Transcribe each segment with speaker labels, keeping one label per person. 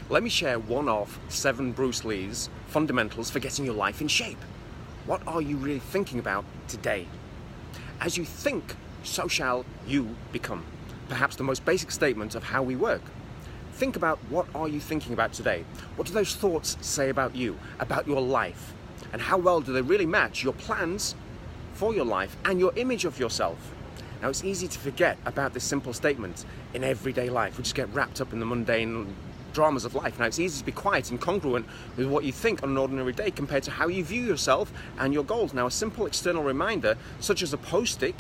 Speaker 1: let me share one of 7 Bruce Lee's fundamentals for getting your life in shape. What are you really thinking about today? As you think, so shall you become. Perhaps the most basic statement of how we work. Think about what are you thinking about today? What do those thoughts say about you, about your life? And how well do they really match your plans for your life and your image of yourself? Now, it's easy to forget about this simple statement in everyday life. We just get wrapped up in the mundane dramas of life. Now, it's easy to be quiet and congruent with what you think on an ordinary day compared to how you view yourself and your goals. Now, a simple external reminder, such as a post-it,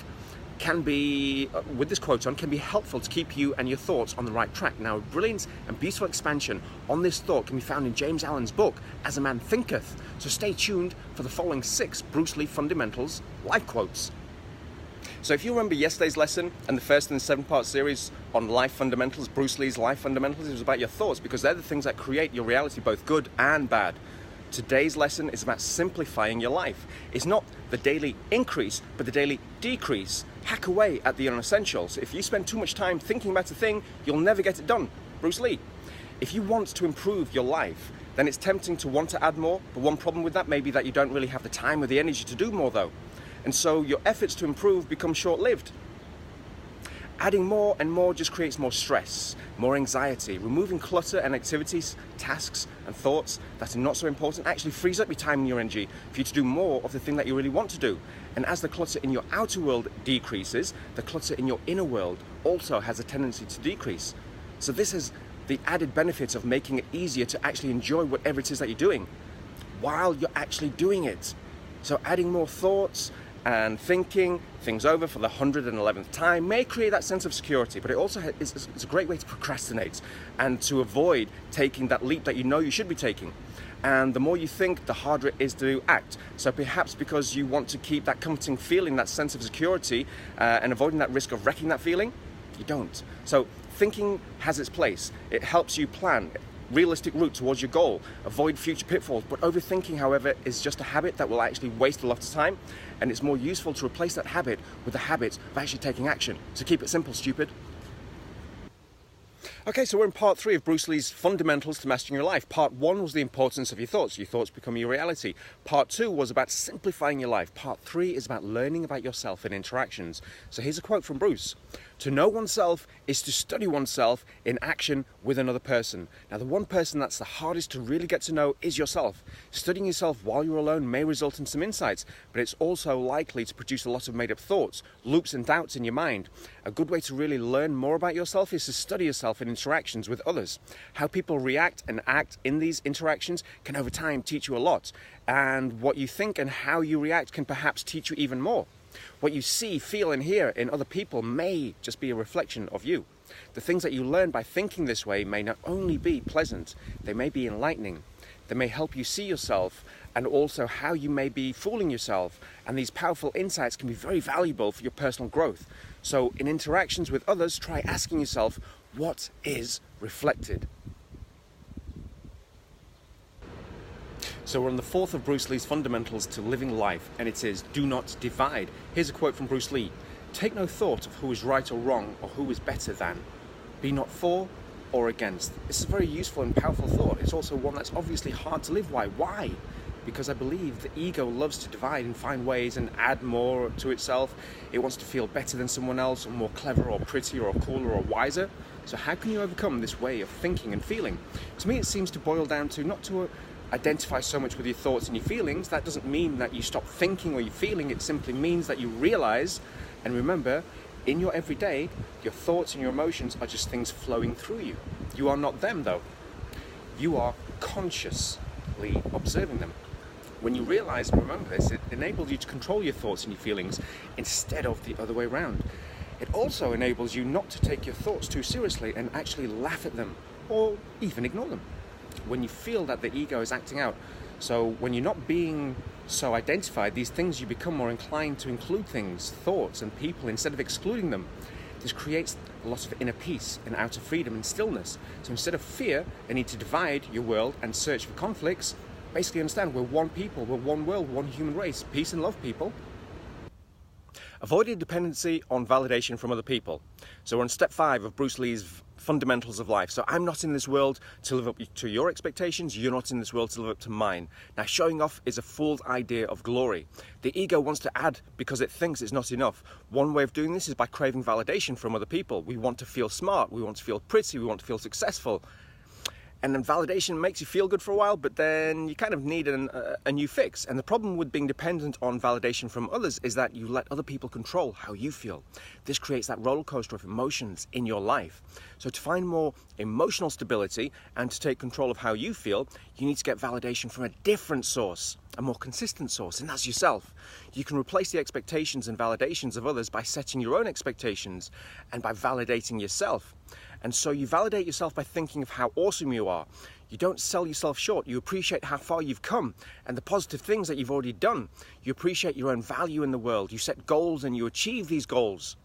Speaker 1: can be, with this quote on, can be helpful to keep you and your thoughts on the right track. Now, a brilliant and beautiful expansion on this thought can be found in James Allen's book, As a Man Thinketh. So stay tuned for the following 6 Bruce Lee fundamentals life quotes. So if you remember yesterday's lesson and the first in the 7-part series on life fundamentals, Bruce Lee's life fundamentals, it was about your thoughts because they're the things that create your reality, both good and bad. Today's lesson is about simplifying your life. It's not the daily increase, but the daily decrease. Hack away at the unessentials. If you spend too much time thinking about a thing, you'll never get it done. Bruce Lee. If you want to improve your life, then it's tempting to want to add more, but one problem with that may be that you don't really have the time or the energy to do more though. And so your efforts to improve become short-lived. Adding more and more just creates more stress, more anxiety. Removing clutter and activities, tasks and thoughts that are not so important actually frees up your time and your energy for you to do more of the thing that you really want to do. And as the clutter in your outer world decreases, the clutter in your inner world also has a tendency to decrease. So this is the added benefit of making it easier to actually enjoy whatever it is that you're doing while you're actually doing it. So adding more thoughts and thinking things over for the 111th time may create that sense of security, but it also is a great way to procrastinate and to avoid taking that leap that you know you should be taking. And the more you think, the harder it is to act. So perhaps because you want to keep that comforting feeling, that sense of security, and avoiding that risk of wrecking that feeling, you don't. So thinking has its place. It helps you plan realistic route towards your goal, avoid future pitfalls. But overthinking, however, is just a habit that will actually waste a lot of time, and it's more useful to replace that habit with the habit of actually taking action. So keep it simple, stupid. Okay, so we're in part 3 of Bruce Lee's fundamentals to mastering your life. Part 1 was the importance of your thoughts. Your thoughts become your reality. Part 2 was about simplifying your life. Part 3 is about learning about yourself and interactions. So here's a quote from Bruce. To know oneself is to study oneself in action with another person. Now, the one person that's the hardest to really get to know is yourself. Studying yourself while you're alone may result in some insights, but it's also likely to produce a lot of made-up thoughts, loops and doubts in your mind. A good way to really learn more about yourself is to study yourself in interactions with others. How people react and act in these interactions can over time teach you a lot, and what you think and how you react can perhaps teach you even more. What you see, feel and hear in other people may just be a reflection of you. The things that you learn by thinking this way may not only be pleasant, they may be enlightening. They may help you see yourself and also how you may be fooling yourself. And these powerful insights can be very valuable for your personal growth. So in interactions with others, try asking yourself, what is reflected? So we're on the 4th of Bruce Lee's fundamentals to living life, and it is, do not divide. Here's a quote from Bruce Lee. Take no thought of who is right or wrong, or who is better than. Be not for or against. It's a very useful and powerful thought. It's also one that's obviously hard to live by. Why? Because I believe the ego loves to divide and find ways and add more to itself. It wants to feel better than someone else, or more clever, or prettier, or cooler, or wiser. So how can you overcome this way of thinking and feeling? To me, it seems to boil down to not to identify so much with your thoughts and your feelings. That doesn't mean that you stop thinking or you're feeling. It simply means that you realize and remember in your everyday, your thoughts and your emotions are just things flowing through you. You are not them though. You are consciously observing them. When you realize and remember this, it enables you to control your thoughts and your feelings instead of the other way around. It also enables you not to take your thoughts too seriously and actually laugh at them or even ignore them when you feel that the ego is acting out. So when you're not being so identified, these things, you become more inclined to include things, thoughts and people instead of excluding them. This creates a lot of inner peace and outer freedom and stillness. So instead of fear and need to divide your world and search for conflicts, basically understand we're one people, we're one world, one human race. Peace and love, people. Avoiding dependency on validation from other people. So we're on step 5 of Bruce Lee's fundamentals of life. So I'm not in this world to live up to your expectations. You're not in this world to live up to mine. Now, showing off is a fool's idea of glory. The ego wants to add because it thinks it's not enough. One way of doing this is by craving validation from other people. We want to feel smart. We want to feel pretty. We want to feel successful. And then validation makes you feel good for a while, but then you kind of need a new fix. And the problem with being dependent on validation from others is that you let other people control how you feel. This creates that roller coaster of emotions in your life. So to find more emotional stability and to take control of how you feel, you need to get validation from a different source, a more consistent source, and that's yourself. You can replace the expectations and validations of others by setting your own expectations and by validating yourself. And so you validate yourself by thinking of how awesome you are. You don't sell yourself short. You appreciate how far you've come and the positive things that you've already done. You appreciate your own value in the world. You set goals and you achieve these goals.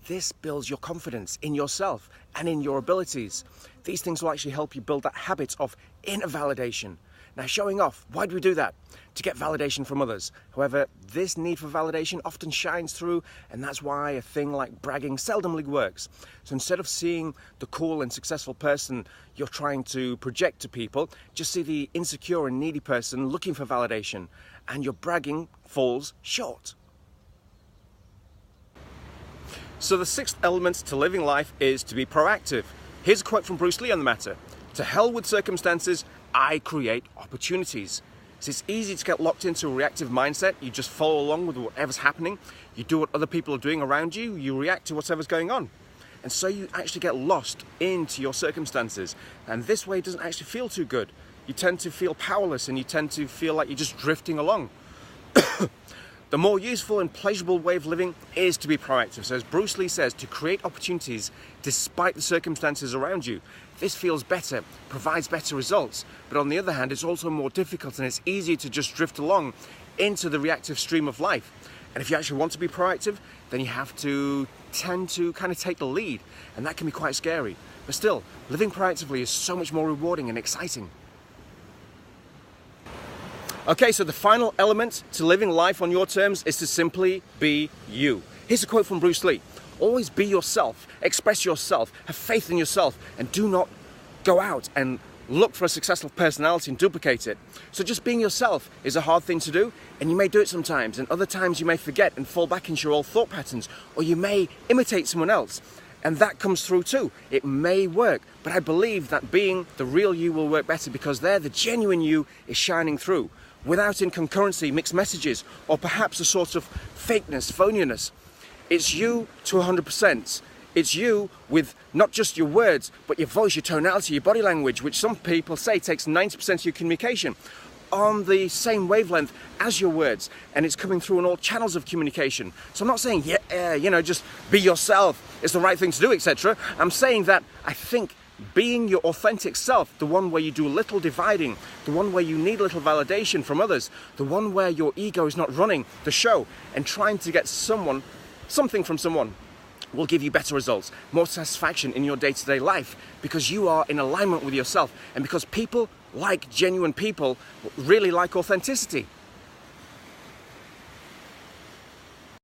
Speaker 1: This builds your confidence in yourself and in your abilities. These things will actually help you build that habit of inner validation. Now, showing off, why do we do that? To get validation from others. However, this need for validation often shines through, and that's why a thing like bragging seldomly works. So instead of seeing the cool and successful person you're trying to project to people, just see the insecure and needy person looking for validation, and your bragging falls short. So the sixth element to living life is to be proactive. Here's a quote from Bruce Lee on the matter. To hell with circumstances, I create opportunities. So it's easy to get locked into a reactive mindset. You just follow along with whatever's happening. You do what other people are doing around you. You react to whatever's going on. And so you actually get lost into your circumstances. And this way doesn't actually feel too good. You tend to feel powerless and you tend to feel like you're just drifting along. The more useful and pleasurable way of living is to be proactive. So as Bruce Lee says, to create opportunities despite the circumstances around you. This feels better, provides better results. But on the other hand, it's also more difficult and it's easier to just drift along into the reactive stream of life. And if you actually want to be proactive, then you have to tend to kind of take the lead. And that can be quite scary. But still, living proactively is so much more rewarding and exciting. Okay, so the final element to living life on your terms is to simply be you. Here's a quote from Bruce Lee. Always be yourself, express yourself, have faith in yourself, and do not go out and look for a successful personality and duplicate it. So just being yourself is a hard thing to do, and you may do it sometimes, and other times you may forget and fall back into your old thought patterns, or you may imitate someone else. And that comes through too. It may work, but I believe that being the real you will work better because there the genuine you is shining through. Without inconcurrency, mixed messages, or perhaps a sort of fakeness, phoniness. It's you to 100%. It's you with not just your words, but your voice, your tonality, your body language, which some people say takes 90% of your communication, on the same wavelength as your words, and it's coming through on all channels of communication. So I'm not saying, just be yourself, it's the right thing to do, etc. I'm saying that I think being your authentic self, the one where you do little dividing, the one where you need little validation from others, the one where your ego is not running the show and trying to get something from someone, will give you better results, more satisfaction in your day-to-day life because you are in alignment with yourself and because people like genuine people, really like authenticity.